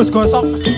Gus gosok.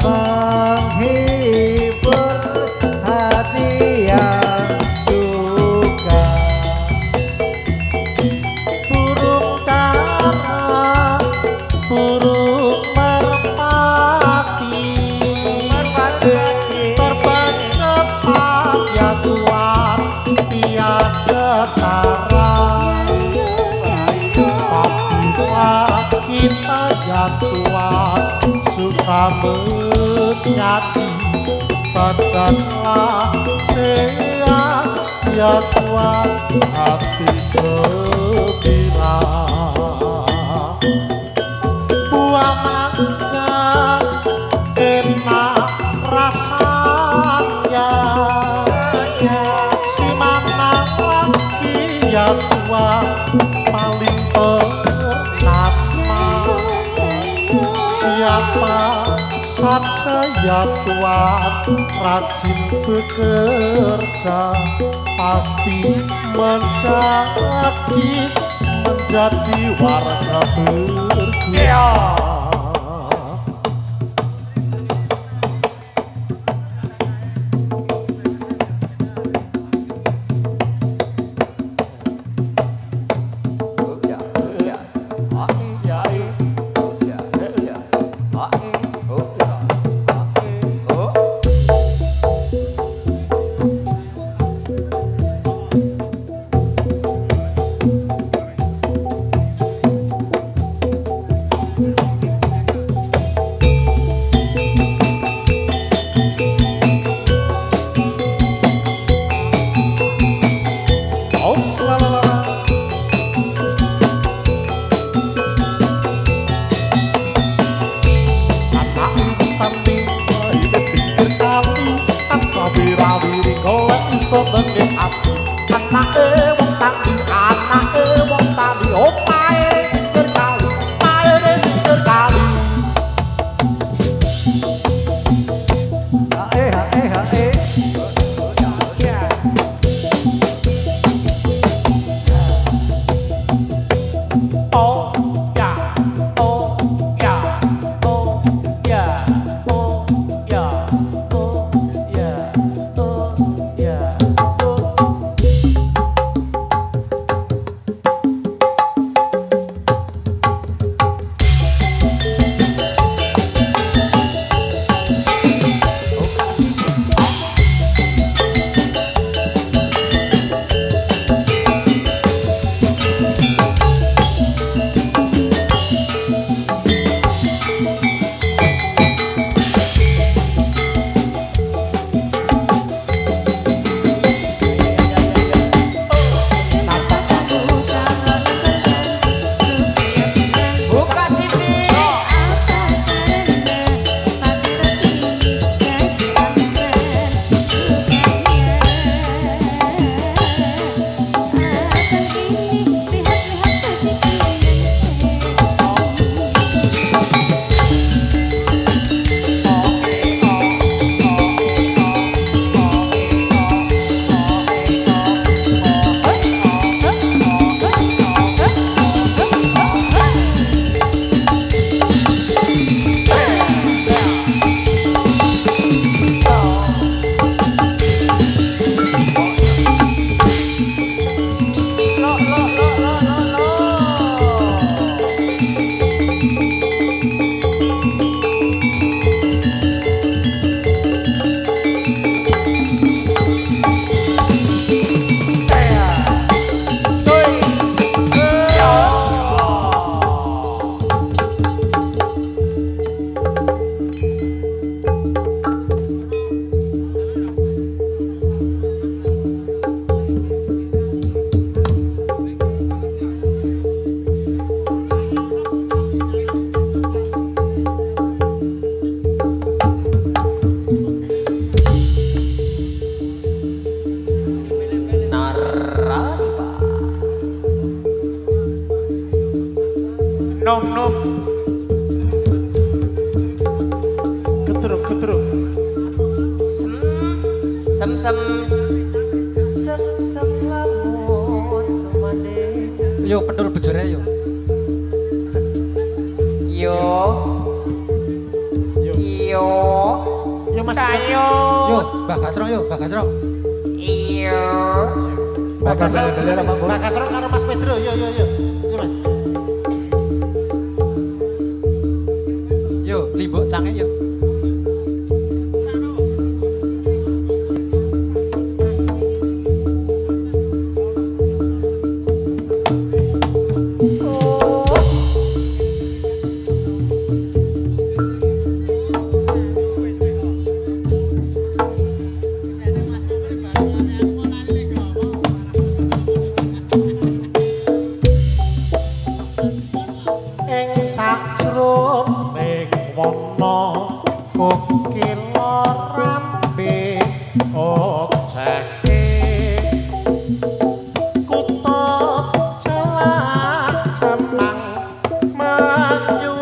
menghibur hati yang duka. Burung dara, burung merpati, terbang cepat ya Tuhan, tiada tara. Apabila kita ya Tuhan suka menjadi, badanlah sehat ya Tuhan, hati gembira. Buah mangga enak rasanya, si mana lagi ya Tuhan paling ternama. Siapa saja ya Tuhan rajin bekerja, pasti menjadi warga berguna. nom nom ketruk ketruk sem sem sem sem lamun sumane yo pendul bejore yo yo yo ayo. Yo, Mbak Gasrong yo, Mbak Gasrong. Iya. Mbak Gasrong Mbak Gasrong karo Mas Pedro, yo. Iya, Mas. Yo, Limbuk Cangek yo. Ing sajroning wana kokil rambe ojeke kutha celak jemang manyu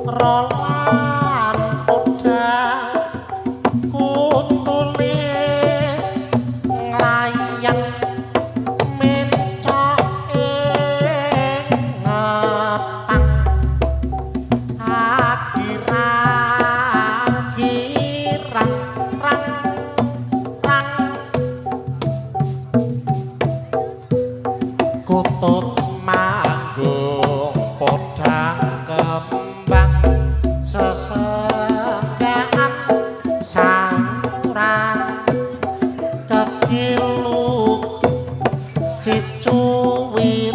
rolan podang kutune nglayang mencok ngepang akirang-kirang rang kutut manggung podang kembang sesenggaan samuran kekiluk cicuwit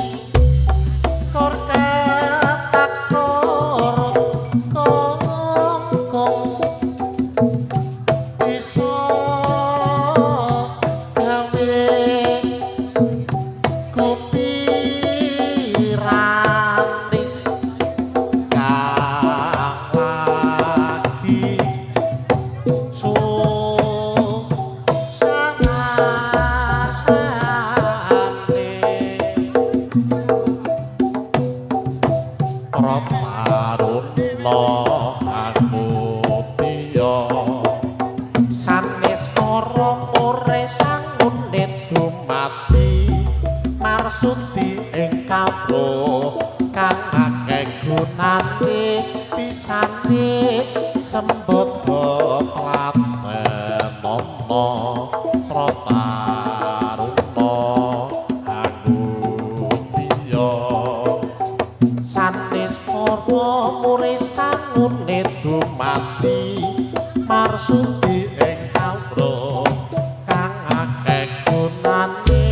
kor ketakor kongkong iso gawe kupirani kang lagi Promarun lo aku piyo sanes karo ore sangunit dumati marsudi ing kawruh kang akeh gunane pisane sembada klaten ana protaruna aku piyo sanes karo mure sangune dumati marsudi ing kawruh kang akeh gunane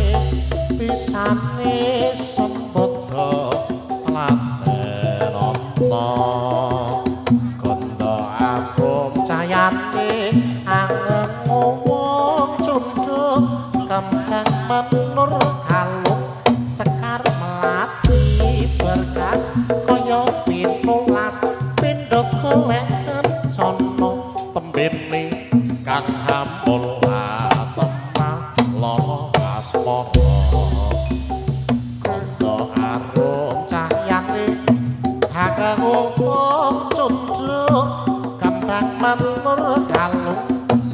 pisane sembada klaten ana kandha arum cayane angeng ngomong cunduk kembang menur kalung sekar melati berkas kaya pitulas pindho golek kencana tembene kang hamul atemah lo asmara kandha arum cahyane hakeng ngomong cunduk kembang menur kalung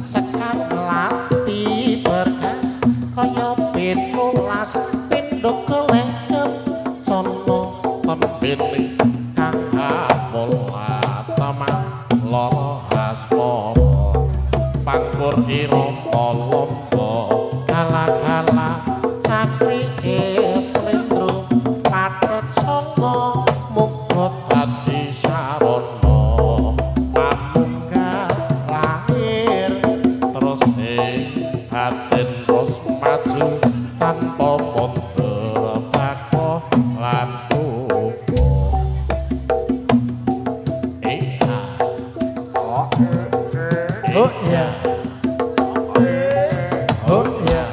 sekar melati berkas kaya pitulas pindho golek kencana tembene kang hamul atemah lara asmara pangkur irama lomba gala-gala cakri slendro pathet sanga muga dadi sarana pamunggal lahir terus ing batin terus maju tanpa mundur bako lan tuku oh iya oh iya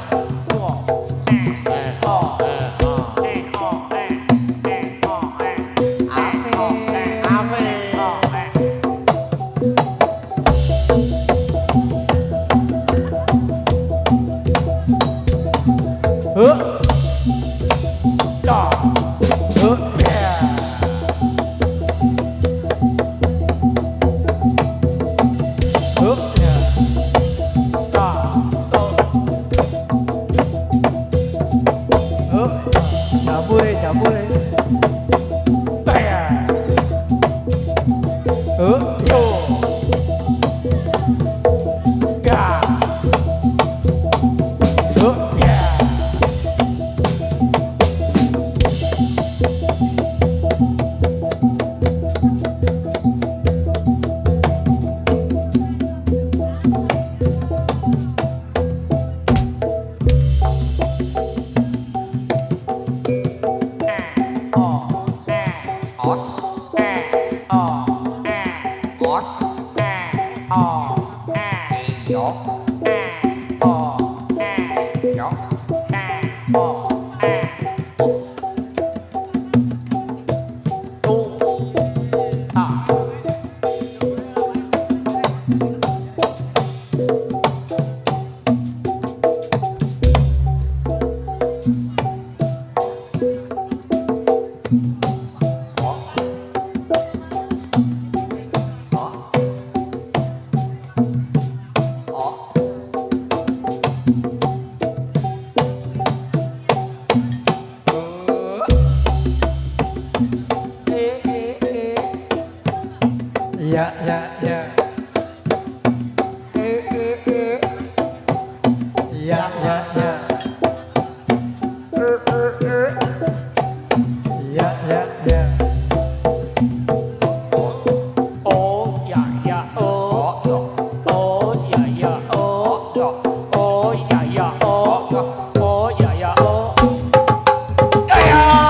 os o yo o yo o Ya, ya, ya. Ya, ya, ya. Ya, ya, ya. oh ya ya oh oh ya ya oh oh ya ya oh oh ya ya oh ya ya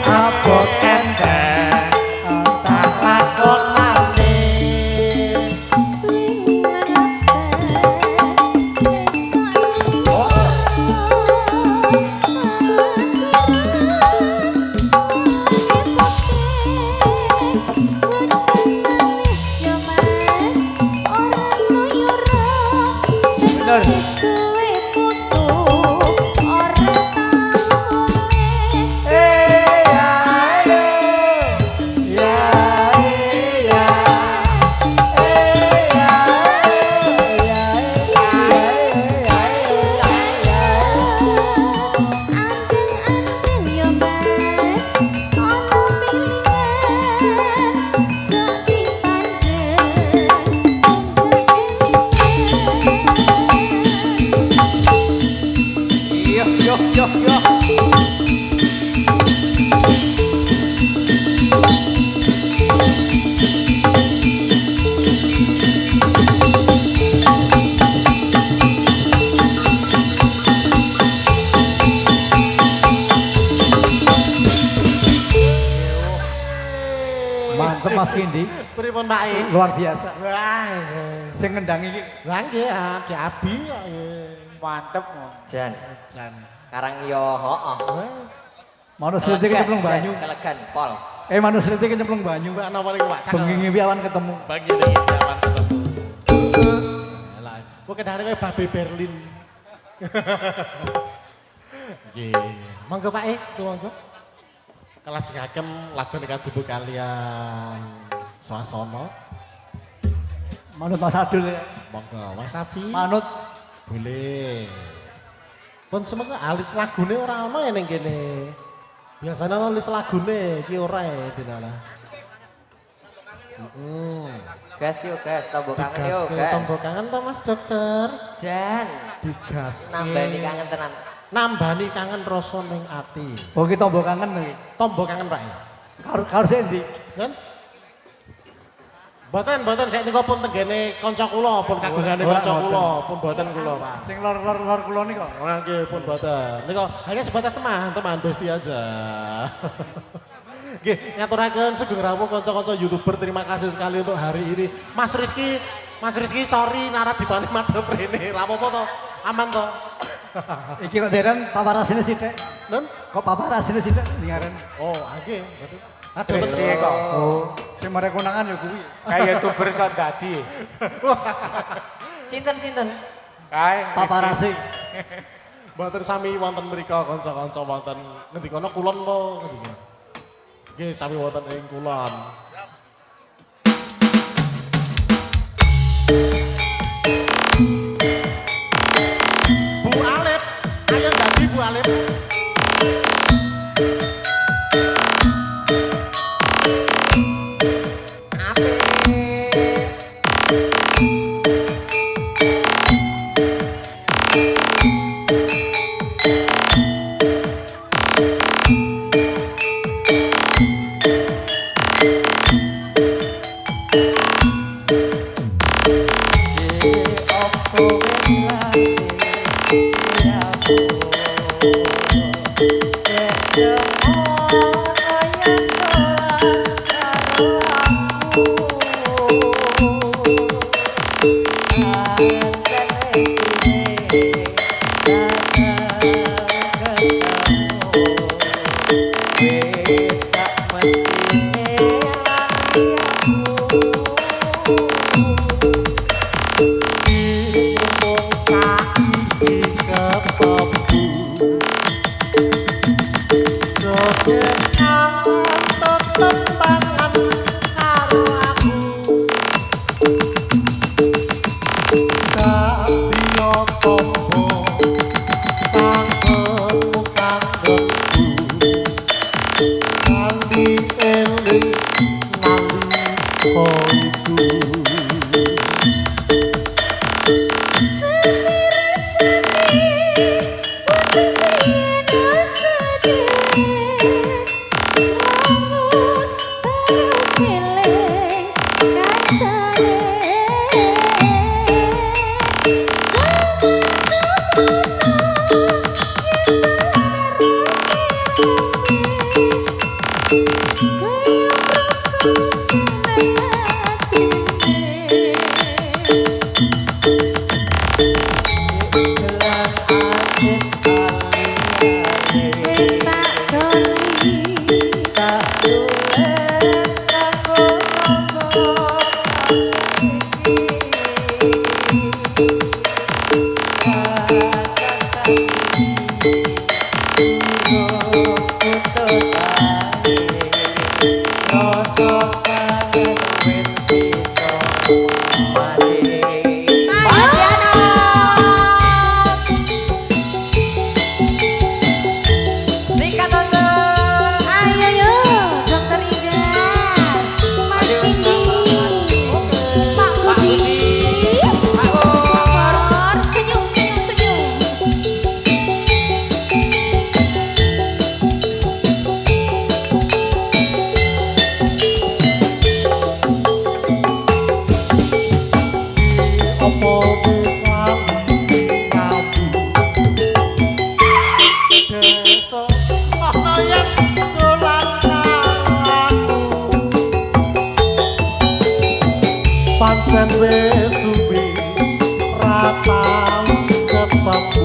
Abot enteng tak lakon mani. Mantep Mas Kindi. Pripun Pak I? Luar biasa. Wah, Sing ngendang iki lha nggih Diabi kok. Mantep. Jan. Jan. Karang yo hooh. Manus Riti kecemplung banyu. Kelegan, Pol. Manus Riti kecemplung banyu. Mbak napa niku Pak? Bengi ngipi awan ketemu. Bengi ngipi awan ketemu. Lah, kok kedare kaya Babe Berlin. Nggih. Monggo Pak sumangga. Kelas ngagem lagu nek jebuk kalian swasana. Manut Mas Adul ya. Monggo Wasabi. Manut Boleh. Pun semoga alis lagune ora ana ya ning kene. Biasane ana alis lagune iki ora ya dinala. Gas yuk, gas. Tombol kangen yuk, Digaske gas. tombol kangen to Mas Dokter. Jan. Digaske. Nambani kangen tenan. Nambani kangen rasa ning ati. oh ki tombol kangen iki. Tombol kangen Pak. Karo sik ndi? Kan? Mboten saya niku pun tenggene kanca kula, pun kagungane kanca kula, pun mboten kula, Pak. Sing lor kula nika. Ora nggih pun mboten. Nika hanya sebatas teman besti aja. Nggih, ngaturaken sugeng rawuh kanca-kanca YouTuber, terima kasih sekali untuk hari ini. Mas Rizky, sorry nara dibalik madhep rene. Ra apa-apa to? Aman to? Iki kok deren paparasine sithik. Nun? Kok paparasine sithik lingaren. Oh, nggih, betul. Aduh, Wis piye kok? Oh, sing merek konangan ya kuwi. Kayak youtuber sok dadi. Sinten? Kae Paparasi. Mboten sami wonten mrika kanca-kanca wonten ngendi kono kulon po ngendi. Nggih, sami wonten ing kulon. Bu Alip, ayo dadi Bu Alip. Pancen wis suwi ra tau ketemu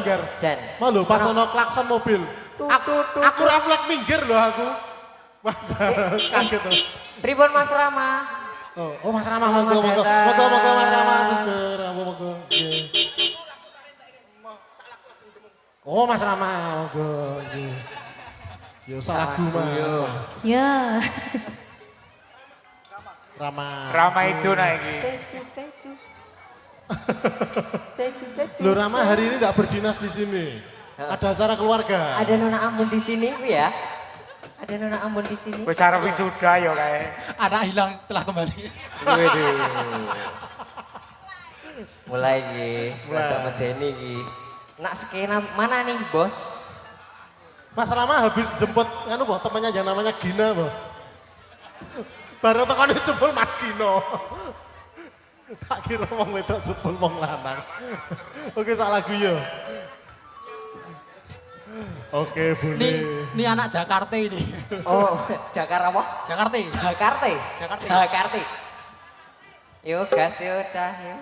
Ger. Jan. Mau lho pas ono klakson mobil. Aku refleks minggir lho aku. Wah, kaget tuh. Pripun Mas Rama? Oh Mas Rama, Selamat moga datang. Mas Rama suger, moga. Nggih. Oh Mas Rama, moga nggih. Yo salagu mah. Ya. Rama. Rama itu nah iki. Statue. Loh Rama hari ini tidak berdinas di sini. Ada acara keluarga. Ada Nona Ambon di sini Bu ya? Ada Nona Ambon di sini. Wis arep wisuda ya kae. Anak hilang telah kembali. Waduh. Mulai iki, rada medeni iki. Nak skena mana nih, Bos? Mas Rama habis jemput anu boh temannya yang namanya Gina boh. Baru tekan jempol Mas Gino. Tak kira wong wedok jempol wong lanang. Oke salah guyu. Oke Buni. Ini anak Jakarta ini. Oh, Jakarta apa? Jakarta. Jakarta. Yo gas yo cah yo.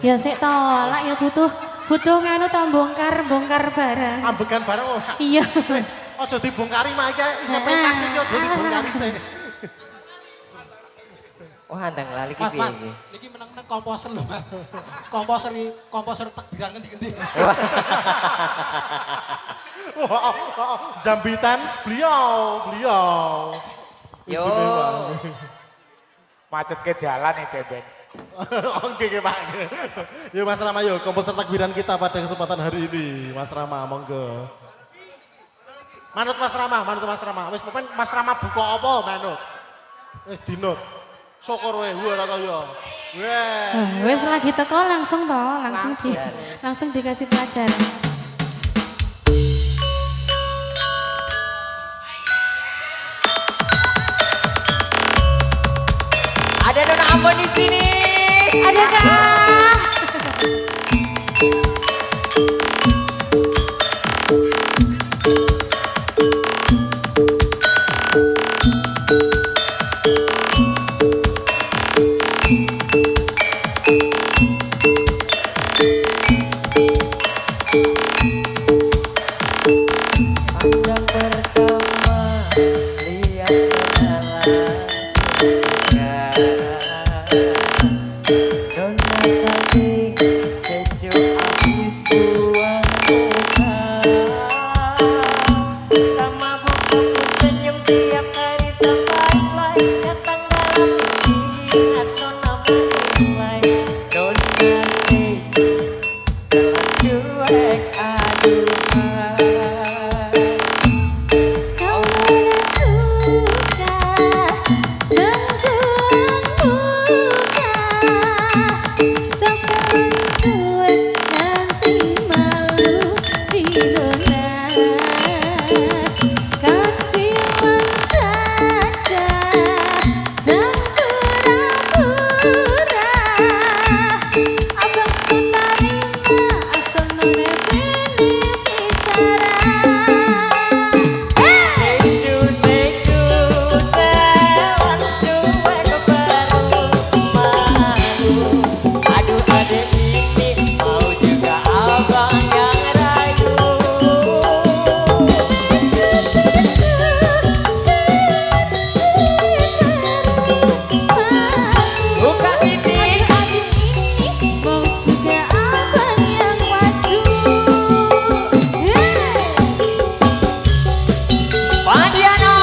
Ya sik tolak ya butuh nganu ta bongkar barang. Ambekan bareng oh. Iya. Ojo dibongkari mah iki iso pentas iki ojo dibongkari sih. Oh, handang lali ki Mas, piye mas. iki? Niki menang-menang komposer lho, Mas. Komposer takbiran ngendi-ngendi. Jambitan beliau. Yo. Macet ke jalan nih Bebek. Oke Pak. Yuk Mas Rama yuk komposer takbiran kita pada kesempatan hari ini. Mas Rama monggo. Manut Mas Rama. Wis pokoknya Mas Rama buka apa manut. Wis dinut. Syukur we ora kaya. Wes lagi teko langsung dikasih pelajaran. Ada Nona Ambon di sini. Ada Kak. Pandang bersama lihat kenalan sudah. Nona saking sejuk habis buang muka. Sama bukuku senyum tiap hari sampai mulai datang dalam ingat Nona mulai. Nona sejuk setelah cuek aduh. Kau mana suka sentuhan muka. Sampai cuek nanti malu didona. Kau bilang saja dan pura-pura. Abang sutarima asal nune bini bicara. Aduh adek ini mau juga abang yang rayu. Buka titik. Mau juga abang yang maju. Pandiano.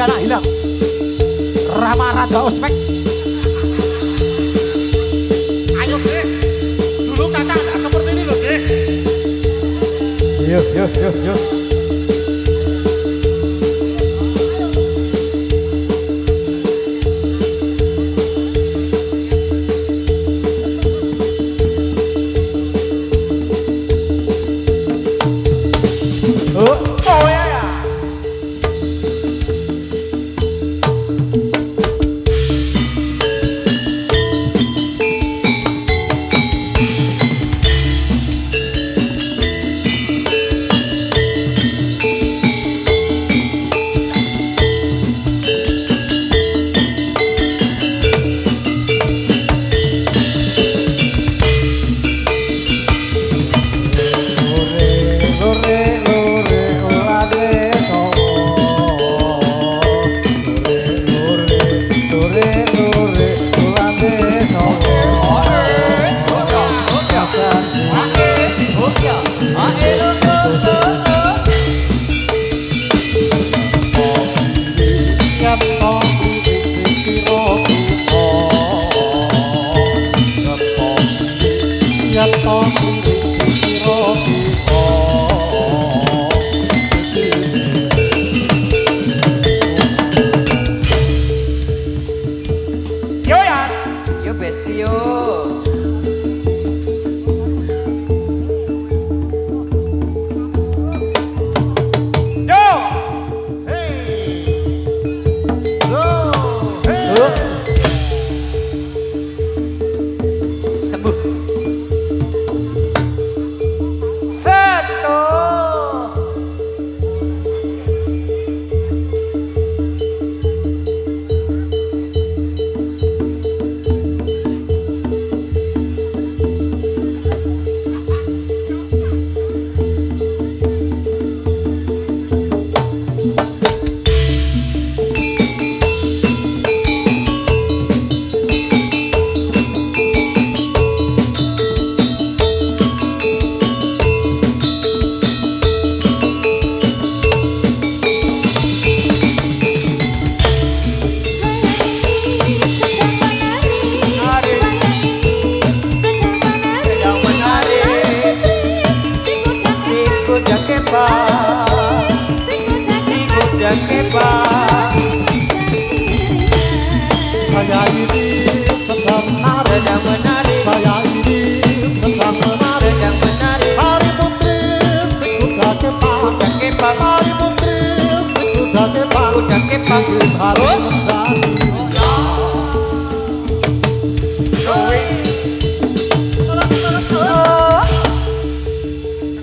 anak hilang. Rama Raja Ospek. Ayo dek, dulu kakak nggak seperti ini loh dek. Yuk, yuk, yuk, yuk. Oh ya ya. Yo ya. Yo bestio. Yo. Sembuh. Satu. Sedang menari. Si kuda kepang. Si kuda kepang. Saya ini sedang menari. Sedang menari. Saya ini sedang menari. Sedang menari. Hari putri si kuda kepang. Kuda kepang. Hari putri si kuda kepang. Kuda kepang. Hari Oh.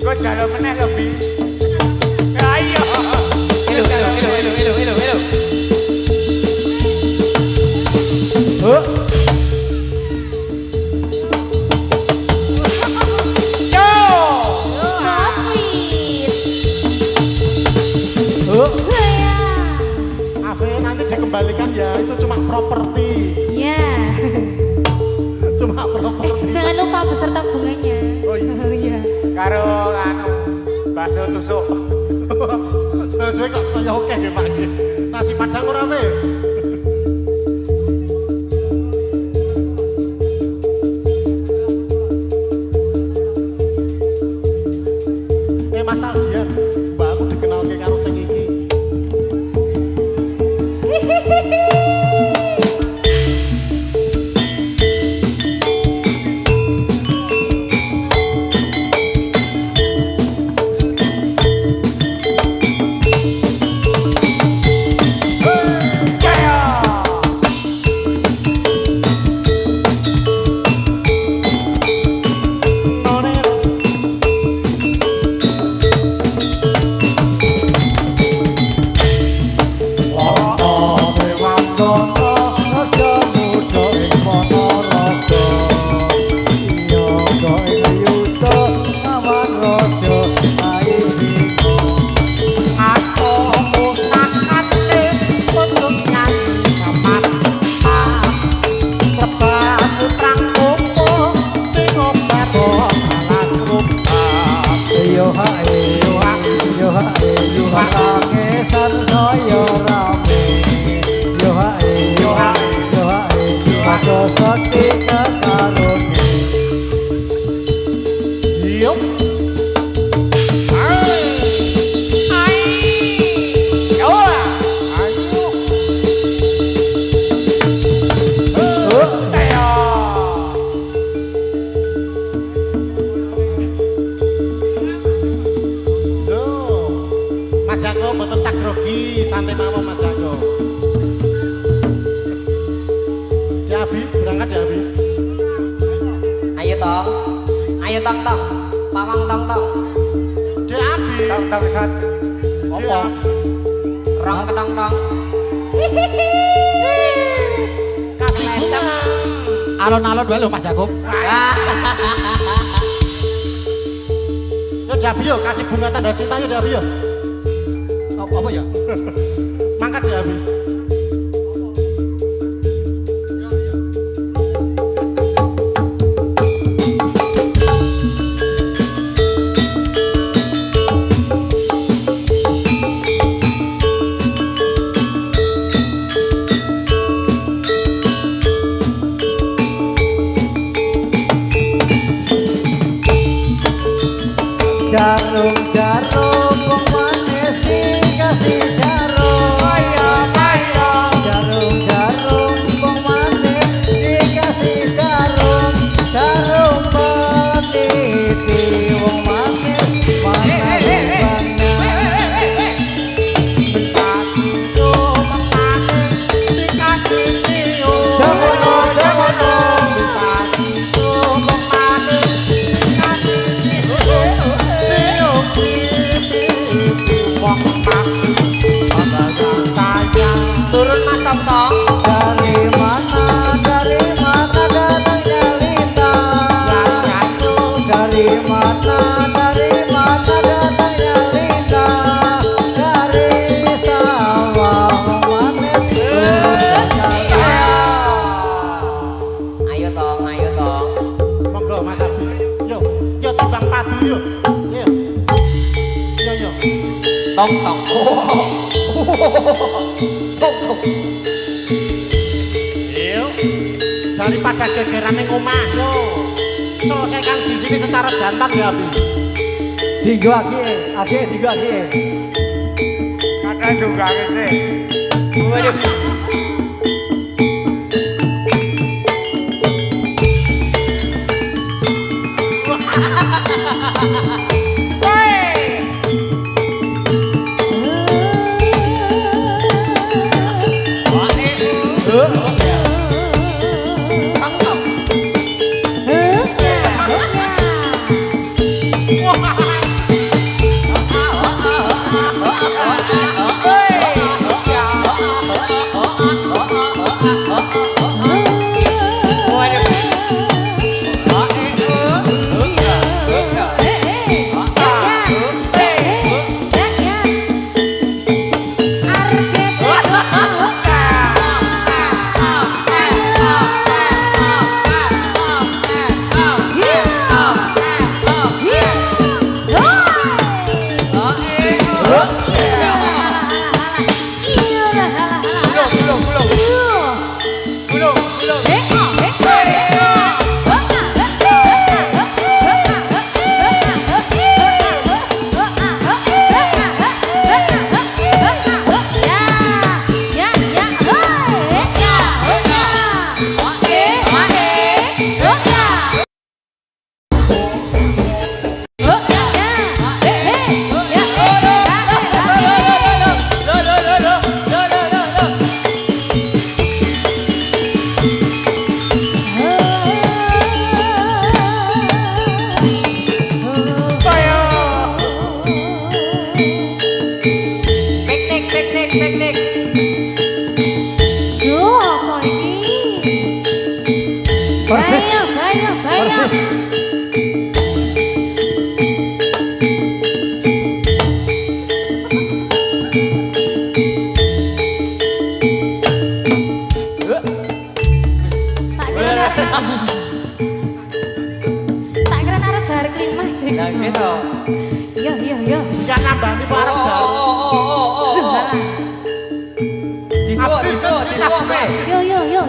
menjadi Kau jalan meneh lebih. Ayo. Elo, elo, elo, elo, elo, elo, elo. Yo. So sweet. Ya. Ave nanti dikembalikan ya, itu cuma properti. Ya. Cuma properti. Jangan lupa beserta bunganya. Oh iya. Iya. Karo anu bakso tusuk. Sesuai kok saya oke nggih Pak nggih. Nasi padang ora we. Mas Aldian, mbak aku dikenalke karo sing iki. Ya ya. Ayo tong tong. Pawang tong tong. Dek Abi. Tang sat. Apa? Rong kedong dong. Kasih lecem. Alon-alon wae lho Mas Jakob. Yo Dek Abi yo kasih bunga tanda cinta yo Dek Abi yo. Apa ya? Mangkat Dek Abi. Jarum jarum wong manis dikasih jarum. Jarum jarum wong manis dikasih jarum. Jarum peniti wong manis mana rupanya. Jangono jangono. Turun Mas Tong Tong. Dari mana datangnya Lita? Dari mana datangnya Lita? Dari sawah manis Ayo tong, ayo tong. Monggo Mas Abi. Yo, yo timbang padu yo. Yo. Yo yo. Tong tong. Tong tong. Yo. Daripada gegeran ning omah yo. Selesaikan di sini secara jantan ya Abi. Digo ake digo ake. Kadang juga sih. Waduh. Tong tong. Piknik. Jo, apa ini? Persis. Bayo. Persis. Tak kira arep bareng lima jeng. Nah gitu. Iya. Enggak nambani Pak arep bar. Sudah. Disuwuk, Pe. Yo. Iya.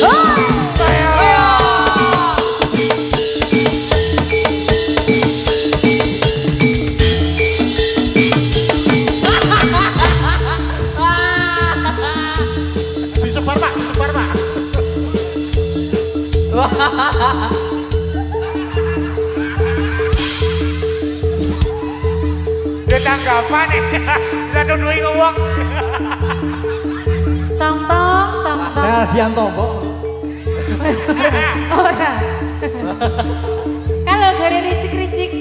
Oh! Dia tanggapan nih. Bisa nuduhi ngomong. Tong tong tong tong. Nah, Dianto, Mbok. Oh ya. Kalau gare ricik-ricik.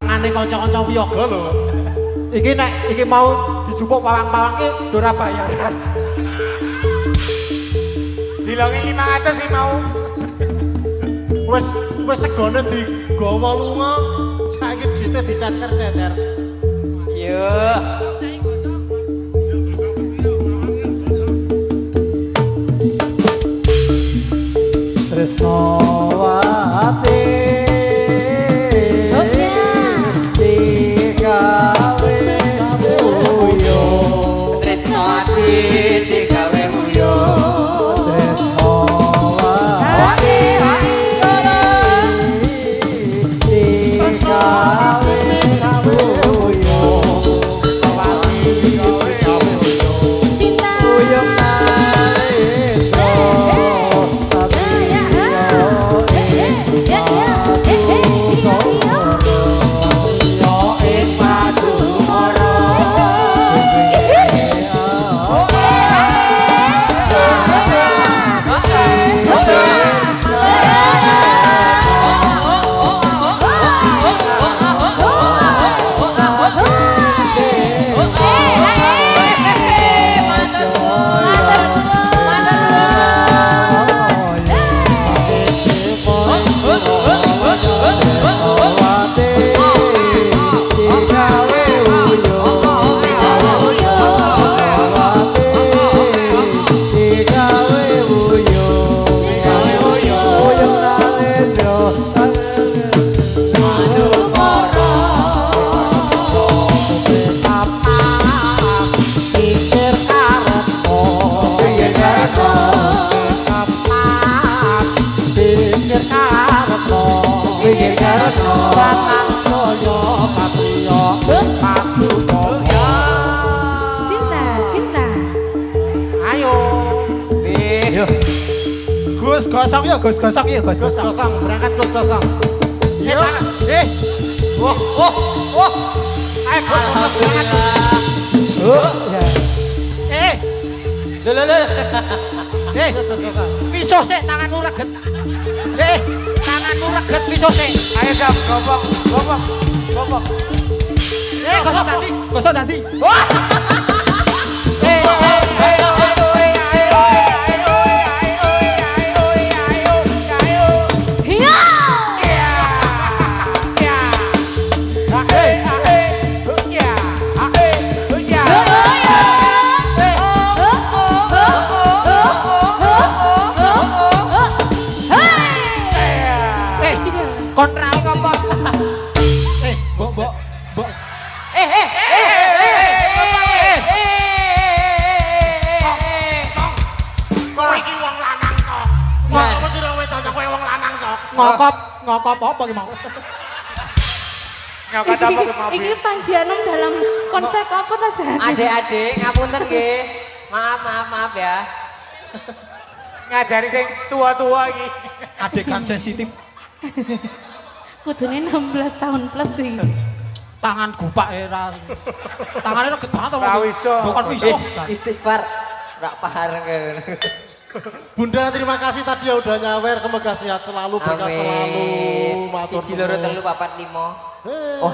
Ngane kanca-kanca wiyaga lho. Iki mau dijupuk pawang-pawang ki ora bayar. Dilongi 500 sih mau. Wes segone digawa lunga. Saiki dite dicacer-cecer. Yo. Tresnawati digawe uyo Tresnawati digawe uyo. Tresnawati digawe uyo Cinta. uyo narito Cinta, cinta. Ayo. Yo. Gus gosong yuk, Gus gosong yuk, Gus Gus gosong. gosong, berangkat Gus gosong. Ayo Gus berangkat. Oh, ya. Gus gosong. Pisuh sik tanganmu reget. Tanganmu reget pisuh sik. Ayo Dam, gobok. Gosok dadi. Kontra ngomong. Mbok. Kowe iki wong lanang sok. Sok kira wedok sok kowe wong lanang sok. Ngokop apa ki mau? Nyokot apa ke mobil? Iki panjianem dalam konsep apa ta Jan? Adik-adik ngapunten nggih. Maaf ya. Ngajari sing tua-tua iki. Adegan sensitif. Kudune 16 tahun plus sih. Tangan gupak era. Tangannya reget banget apa? Ra iso. Bukan pisuh. Istighfar. Rak pahareng. Bunda terima kasih tadi ya udah nyawer, semoga sehat selalu, berkah selalu. Amin. Matur Siji loro nuwun. telu papat limo. Hei. Oh